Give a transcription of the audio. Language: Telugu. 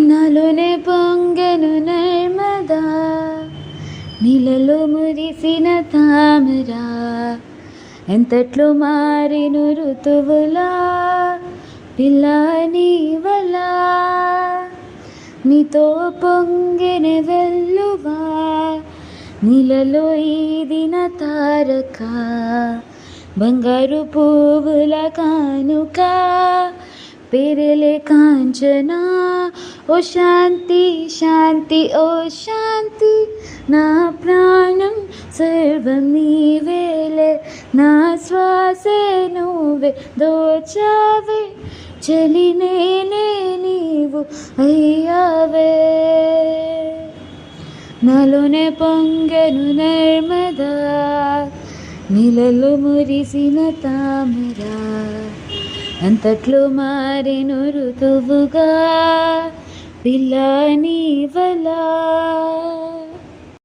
నాలోనే పొంగెను నర్మదా, నీలలో మురిసిన తామరా, ఎంతట్లో మారిను ఋతువులా పిల్ల నీవలా. నీతో పొంగెన వెల్లువా, నీలలో ఈదిన తారక, బంగారు పువ్వుల కానుక, పేరెలే కాంచనా. ఓ శాంతి శాంతి ఓ శాంతి, నా ప్రాణం సర్వం నీవేలే, నా శ్వాసే నువ్వే దోచావే, చలి నేనే నీవు అయ్యావే. నాలోనే పొంగెను నర్మదా, నీలలో మురిసిన తామరా, అంతట్లో మారెను ఋతువుగా పిల్ల నీవలా.